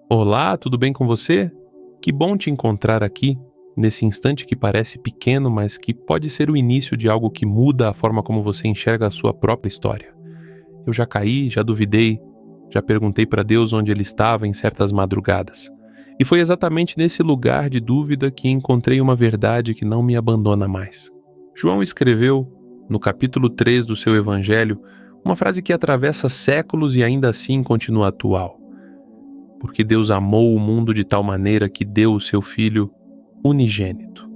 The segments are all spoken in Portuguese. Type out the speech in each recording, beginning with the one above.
Olá, tudo bem com você? Que bom te encontrar aqui, nesse instante que parece pequeno, mas que pode ser o início de algo que muda a forma como você enxerga a sua própria história. Eu já caí, já duvidei, já perguntei para Deus onde Ele estava em certas madrugadas. E foi exatamente nesse lugar de dúvida que encontrei uma verdade que não me abandona mais. João escreveu, no capítulo 3 do seu Evangelho, uma frase que atravessa séculos e ainda assim continua atual. Porque Deus amou o mundo de tal maneira que deu o seu Filho unigênito,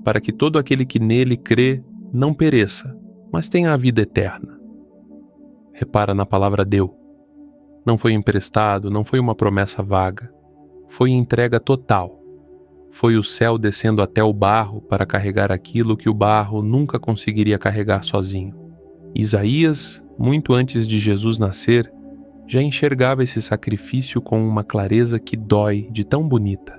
para que todo aquele que nele crê não pereça, mas tenha a vida eterna. Repara na palavra deu. Não foi emprestado, não foi uma promessa vaga. Foi entrega total. Foi o céu descendo até o barro para carregar aquilo que o barro nunca conseguiria carregar sozinho. Isaías, muito antes de Jesus nascer, já enxergava esse sacrifício com uma clareza que dói de tão bonita.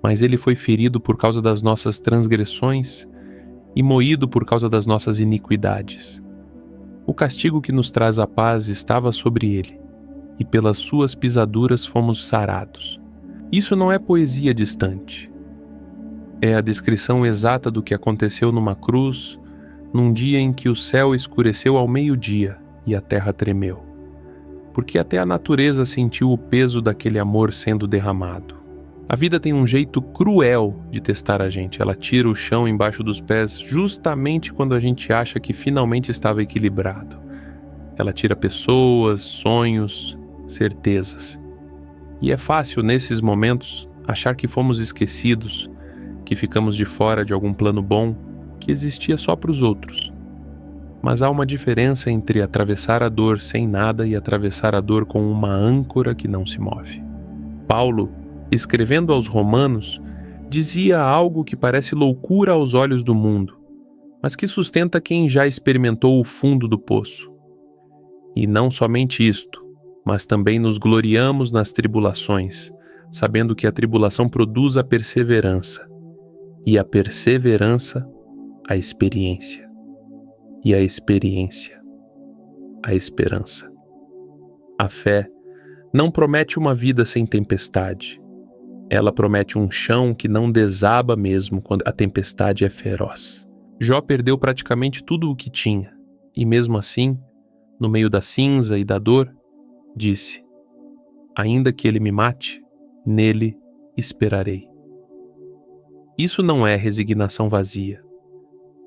Mas ele foi ferido por causa das nossas transgressões e moído por causa das nossas iniquidades. O castigo que nos traz a paz estava sobre ele, e pelas suas pisaduras fomos sarados. Isso não é poesia distante. É a descrição exata do que aconteceu numa cruz, num dia em que o céu escureceu ao meio-dia e a terra tremeu. Porque até a natureza sentiu o peso daquele amor sendo derramado. A vida tem um jeito cruel de testar a gente. Ela tira o chão embaixo dos pés justamente quando a gente acha que finalmente estava equilibrado. Ela tira pessoas, sonhos, certezas. E é fácil, nesses momentos, achar que fomos esquecidos, que ficamos de fora de algum plano bom que existia só para os outros. Mas há uma diferença entre atravessar a dor sem nada e atravessar a dor com uma âncora que não se move. Paulo, escrevendo aos Romanos, dizia algo que parece loucura aos olhos do mundo, mas que sustenta quem já experimentou o fundo do poço. E não somente isto, mas também nos gloriamos nas tribulações, sabendo que a tribulação produz a perseverança, e a perseverança, a experiência. E a experiência, a esperança. A fé não promete uma vida sem tempestade. Ela promete um chão que não desaba mesmo quando a tempestade é feroz. Jó perdeu praticamente tudo o que tinha, e mesmo assim, no meio da cinza e da dor, disse: ainda que ele me mate, nele esperarei. Isso não é resignação vazia.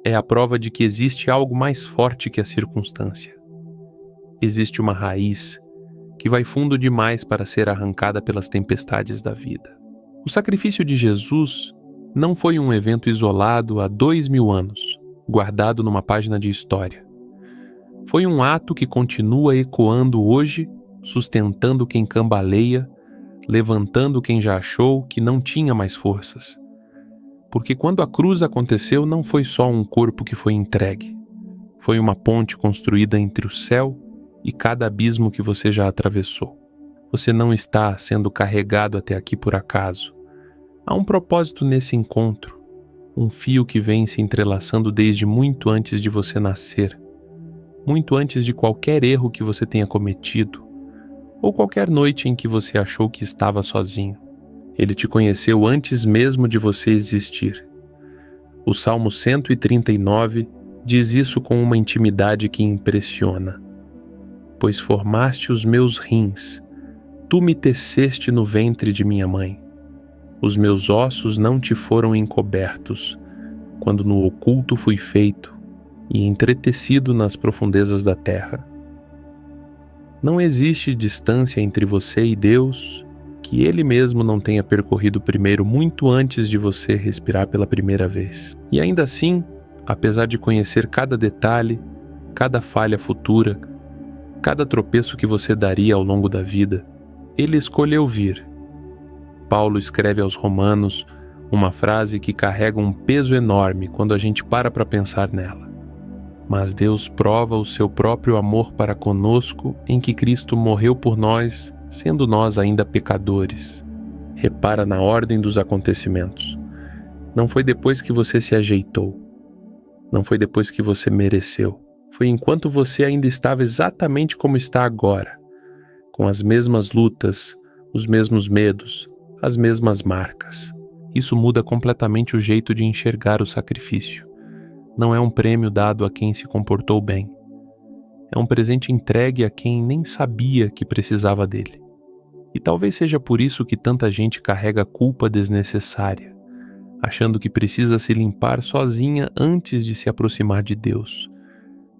É a prova de que existe algo mais forte que a circunstância. Existe uma raiz que vai fundo demais para ser arrancada pelas tempestades da vida. O sacrifício de Jesus não foi um evento isolado há 2000 anos, guardado numa página de história. Foi um ato que continua ecoando hoje, sustentando quem cambaleia, levantando quem já achou que não tinha mais forças. Porque quando a cruz aconteceu, não foi só um corpo que foi entregue. Foi uma ponte construída entre o céu e cada abismo que você já atravessou. Você não está sendo carregado até aqui por acaso. Há um propósito nesse encontro, um fio que vem se entrelaçando desde muito antes de você nascer, muito antes de qualquer erro que você tenha cometido, ou qualquer noite em que você achou que estava sozinho. Ele te conheceu antes mesmo de você existir. O Salmo 139 diz isso com uma intimidade que impressiona. Pois formaste os meus rins, tu me teceste no ventre de minha mãe. Os meus ossos não te foram encobertos, quando no oculto fui feito e entretecido nas profundezas da terra. Não existe distância entre você e Deus que Ele mesmo não tenha percorrido primeiro muito antes de você respirar pela primeira vez. E ainda assim, apesar de conhecer cada detalhe, cada falha futura, cada tropeço que você daria ao longo da vida, Ele escolheu vir. Paulo escreve aos Romanos uma frase que carrega um peso enorme quando a gente para pensar nela. Mas Deus prova o seu próprio amor para conosco em que Cristo morreu por nós, sendo nós ainda pecadores. Repara na ordem dos acontecimentos. Não foi depois que você se ajeitou. Não foi depois que você mereceu. Foi enquanto você ainda estava exatamente como está agora, com as mesmas lutas, os mesmos medos, as mesmas marcas. Isso muda completamente o jeito de enxergar o sacrifício. Não é um prêmio dado a quem se comportou bem. É um presente entregue a quem nem sabia que precisava dele. E talvez seja por isso que tanta gente carrega culpa desnecessária, achando que precisa se limpar sozinha antes de se aproximar de Deus,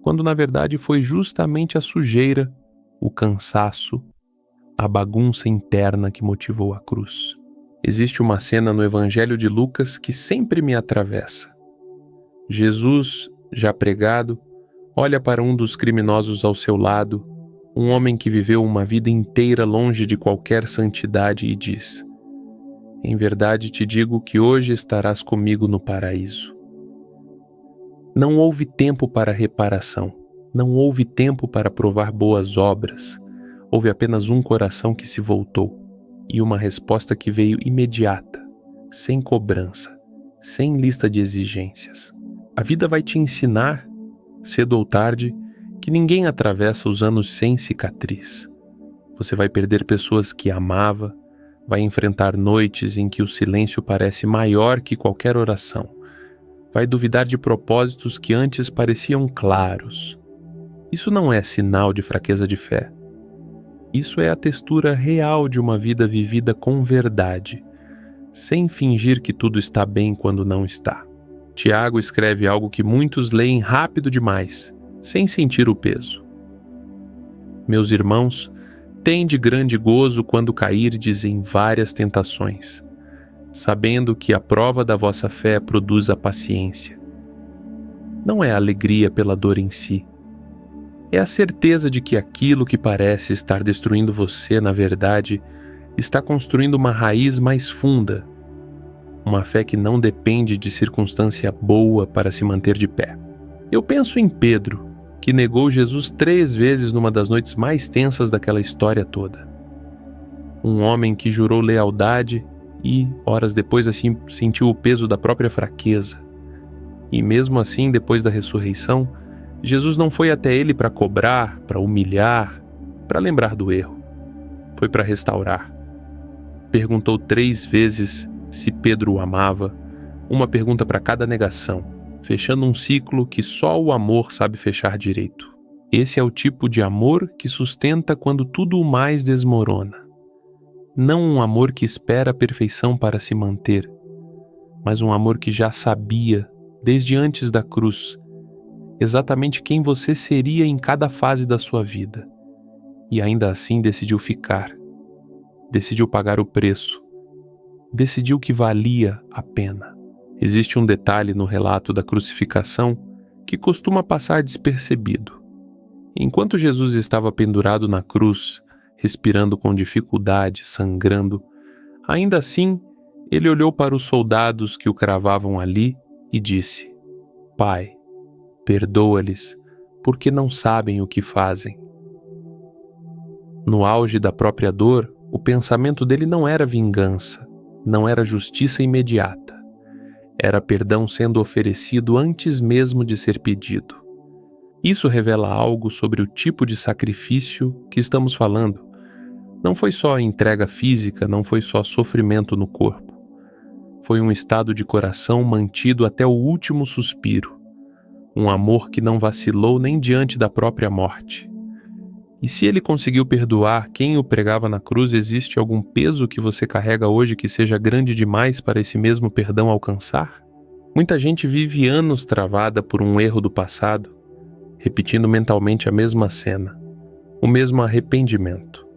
quando na verdade foi justamente a sujeira, o cansaço, a bagunça interna que motivou a cruz. Existe uma cena no Evangelho de Lucas que sempre me atravessa. Jesus, já pregado, olha para um dos criminosos ao seu lado, um homem que viveu uma vida inteira longe de qualquer santidade, e diz: "Em verdade te digo que hoje estarás comigo no paraíso." Não houve tempo para reparação, não houve tempo para provar boas obras, houve apenas um coração que se voltou e uma resposta que veio imediata, sem cobrança, sem lista de exigências. A vida vai te ensinar, cedo ou tarde, que ninguém atravessa os anos sem cicatriz. Você vai perder pessoas que amava, vai enfrentar noites em que o silêncio parece maior que qualquer oração. Vai duvidar de propósitos que antes pareciam claros. Isso não é sinal de fraqueza de fé. Isso é a textura real de uma vida vivida com verdade, sem fingir que tudo está bem quando não está. Tiago escreve algo que muitos leem rápido demais, sem sentir o peso. Meus irmãos, tende grande gozo quando cairdes em várias tentações, sabendo que a prova da vossa fé produz a paciência. Não é a alegria pela dor em si. É a certeza de que aquilo que parece estar destruindo você, na verdade, está construindo uma raiz mais funda. Uma fé que não depende de circunstância boa para se manter de pé. Eu penso em Pedro, que negou Jesus 3 vezes numa das noites mais tensas daquela história toda. Um homem que jurou lealdade e, horas depois, assim, sentiu o peso da própria fraqueza. E mesmo assim, depois da ressurreição, Jesus não foi até ele para cobrar, para humilhar, para lembrar do erro. Foi para restaurar. Perguntou 3 vezes se Pedro o amava, uma pergunta para cada negação, fechando um ciclo que só o amor sabe fechar direito. Esse é o tipo de amor que sustenta quando tudo o mais desmorona. Não um amor que espera a perfeição para se manter, mas um amor que já sabia, desde antes da cruz, exatamente quem você seria em cada fase da sua vida, e ainda assim decidiu ficar, decidiu pagar o preço, decidiu que valia a pena. Existe um detalhe no relato da crucificação que costuma passar despercebido. Enquanto Jesus estava pendurado na cruz, respirando com dificuldade, sangrando, ainda assim, ele olhou para os soldados que o cravavam ali e disse: "Pai, perdoa-lhes, porque não sabem o que fazem." No auge da própria dor, o pensamento dele não era vingança, não era justiça imediata. Era perdão sendo oferecido antes mesmo de ser pedido. Isso revela algo sobre o tipo de sacrifício que estamos falando. Não foi só entrega física, não foi só sofrimento no corpo. Foi um estado de coração mantido até o último suspiro. Um amor que não vacilou nem diante da própria morte. E se ele conseguiu perdoar quem o pregava na cruz, existe algum peso que você carrega hoje que seja grande demais para esse mesmo perdão alcançar? Muita gente vive anos travada por um erro do passado, repetindo mentalmente a mesma cena, o mesmo arrependimento,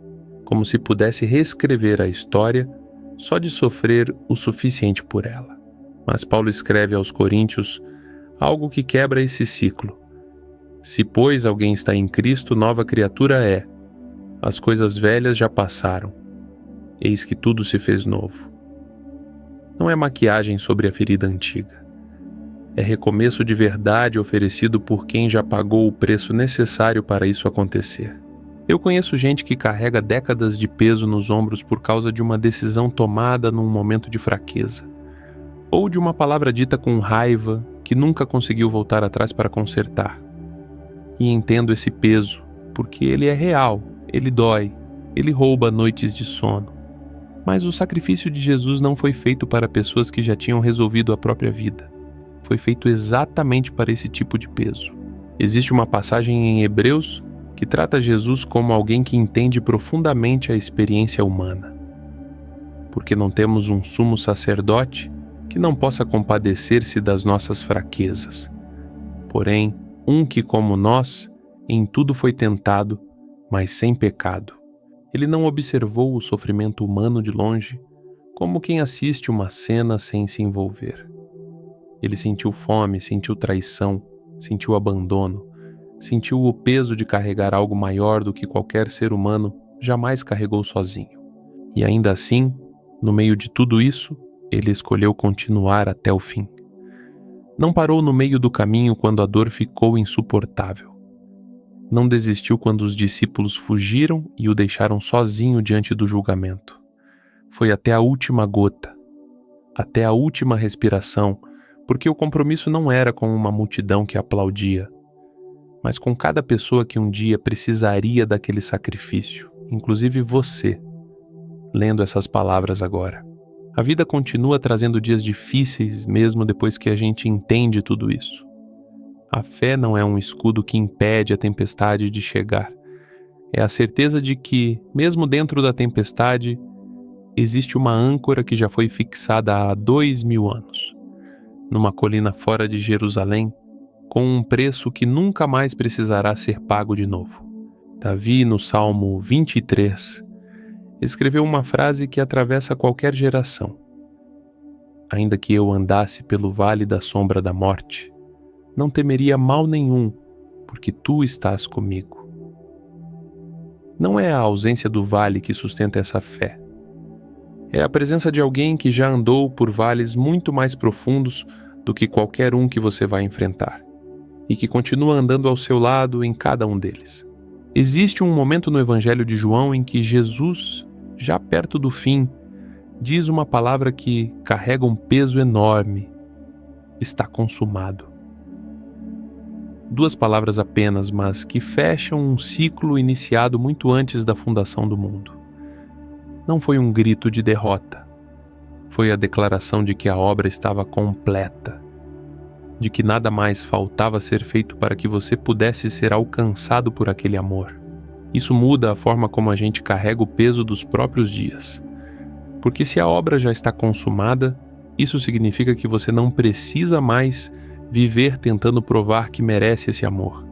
como se pudesse reescrever a história só de sofrer o suficiente por ela. Mas Paulo escreve aos Coríntios algo que quebra esse ciclo. Se, pois, alguém está em Cristo, nova criatura é. As coisas velhas já passaram. Eis que tudo se fez novo. Não é maquiagem sobre a ferida antiga. É recomeço de verdade oferecido por quem já pagou o preço necessário para isso acontecer. Eu conheço gente que carrega décadas de peso nos ombros por causa de uma decisão tomada num momento de fraqueza, ou de uma palavra dita com raiva que nunca conseguiu voltar atrás para consertar. E entendo esse peso, porque ele é real, ele dói, ele rouba noites de sono. Mas o sacrifício de Jesus não foi feito para pessoas que já tinham resolvido a própria vida. Foi feito exatamente para esse tipo de peso. Existe uma passagem em Hebreus que trata Jesus como alguém que entende profundamente a experiência humana. Porque não temos um sumo sacerdote que não possa compadecer-se das nossas fraquezas. Porém, um que, como nós, em tudo foi tentado, mas sem pecado. Ele não observou o sofrimento humano de longe, como quem assiste uma cena sem se envolver. Ele sentiu fome, sentiu traição, sentiu abandono, sentiu o peso de carregar algo maior do que qualquer ser humano jamais carregou sozinho. E ainda assim, no meio de tudo isso, ele escolheu continuar até o fim. Não parou no meio do caminho quando a dor ficou insuportável. Não desistiu quando os discípulos fugiram e o deixaram sozinho diante do julgamento. Foi até a última gota, até a última respiração, porque o compromisso não era com uma multidão que aplaudia, mas com cada pessoa que um dia precisaria daquele sacrifício, inclusive você, lendo essas palavras agora. A vida continua trazendo dias difíceis mesmo depois que a gente entende tudo isso. A fé não é um escudo que impede a tempestade de chegar. É a certeza de que, mesmo dentro da tempestade, existe uma âncora que já foi fixada há 2000 anos, numa colina fora de Jerusalém, com um preço que nunca mais precisará ser pago de novo. Davi, no Salmo 23, escreveu uma frase que atravessa qualquer geração. Ainda que eu andasse pelo vale da sombra da morte, não temeria mal nenhum, porque tu estás comigo. Não é a ausência do vale que sustenta essa fé. É a presença de alguém que já andou por vales muito mais profundos do que qualquer um que você vai enfrentar, e que continua andando ao seu lado em cada um deles. Existe um momento no Evangelho de João em que Jesus, já perto do fim, diz uma palavra que carrega um peso enorme: está consumado. 2 palavras apenas, mas que fecham um ciclo iniciado muito antes da fundação do mundo. Não foi um grito de derrota. Foi a declaração de que a obra estava completa, de que nada mais faltava ser feito para que você pudesse ser alcançado por aquele amor. Isso muda a forma como a gente carrega o peso dos próprios dias. Porque se a obra já está consumada, isso significa que você não precisa mais viver tentando provar que merece esse amor.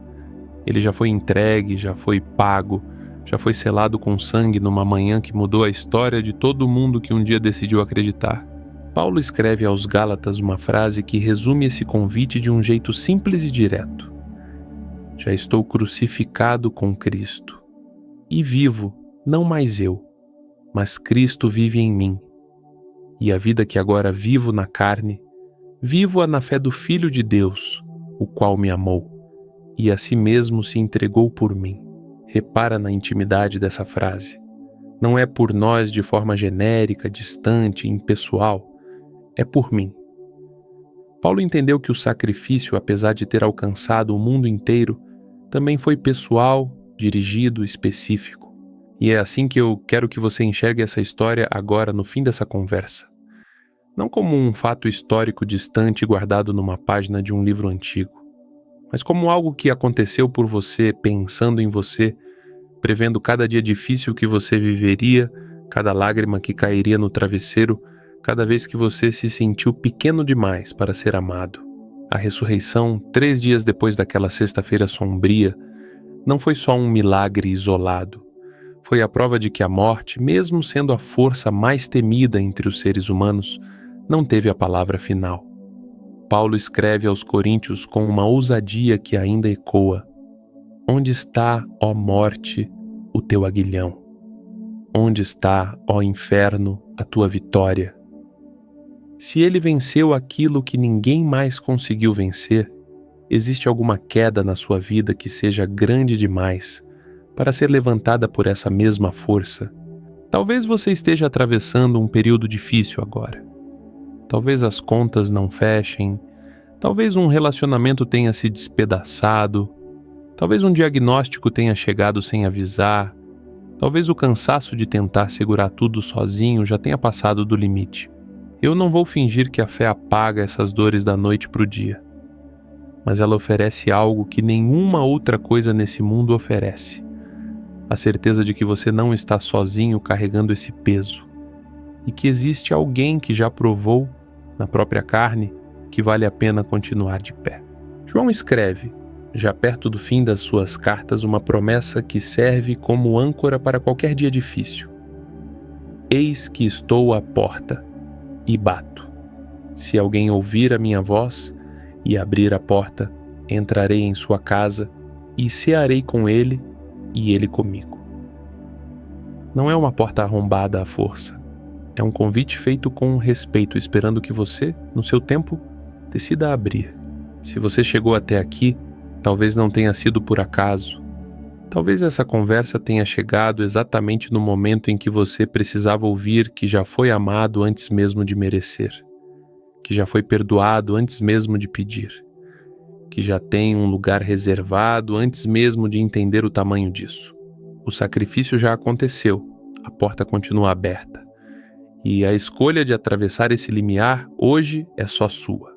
Ele já foi entregue, já foi pago, já foi selado com sangue numa manhã que mudou a história de todo mundo que um dia decidiu acreditar. Paulo escreve aos Gálatas uma frase que resume esse convite de um jeito simples e direto. Já estou crucificado com Cristo. E vivo, não mais eu, mas Cristo vive em mim. E a vida que agora vivo na carne, vivo-a na fé do Filho de Deus, o qual me amou, e a si mesmo se entregou por mim. Repara na intimidade dessa frase. Não é por nós de forma genérica, distante, impessoal. É por mim. Paulo entendeu que o sacrifício, apesar de ter alcançado o mundo inteiro, também foi pessoal, dirigido, específico. E é assim que eu quero que você enxergue essa história agora no fim dessa conversa. Não como um fato histórico distante guardado numa página de um livro antigo, mas como algo que aconteceu por você, pensando em você, prevendo cada dia difícil que você viveria, cada lágrima que cairia no travesseiro, cada vez que você se sentiu pequeno demais para ser amado. A ressurreição, 3 dias depois daquela sexta-feira sombria, não foi só um milagre isolado. Foi a prova de que a morte, mesmo sendo a força mais temida entre os seres humanos, não teve a palavra final. Paulo escreve aos Coríntios com uma ousadia que ainda ecoa: onde está, ó morte, o teu aguilhão? Onde está, ó inferno, a tua vitória? Se ele venceu aquilo que ninguém mais conseguiu vencer, existe alguma queda na sua vida que seja grande demais para ser levantada por essa mesma força? Talvez você esteja atravessando um período difícil agora. Talvez as contas não fechem, talvez um relacionamento tenha se despedaçado, talvez um diagnóstico tenha chegado sem avisar, Talvez o cansaço de tentar segurar tudo sozinho já tenha passado do limite. Eu não vou fingir que a fé apaga essas dores da noite para o dia, mas ela oferece algo que nenhuma outra coisa nesse mundo oferece: a certeza de que você não está sozinho carregando esse peso, e que existe alguém que já provou, na própria carne, que vale a pena continuar de pé. João escreve, já perto do fim das suas cartas, uma promessa que serve como âncora para qualquer dia difícil. Eis que estou à porta e bato. Se alguém ouvir a minha voz e abrir a porta, entrarei em sua casa e cearei com ele e ele comigo. Não é uma porta arrombada à força. É um convite feito com respeito, esperando que você, no seu tempo, decida abrir. Se você chegou até aqui, talvez não tenha sido por acaso. Talvez essa conversa tenha chegado exatamente no momento em que você precisava ouvir que já foi amado antes mesmo de merecer, que já foi perdoado antes mesmo de pedir, que já tem um lugar reservado antes mesmo de entender o tamanho disso. O sacrifício já aconteceu, a porta continua aberta, e a escolha de atravessar esse limiar hoje é só sua.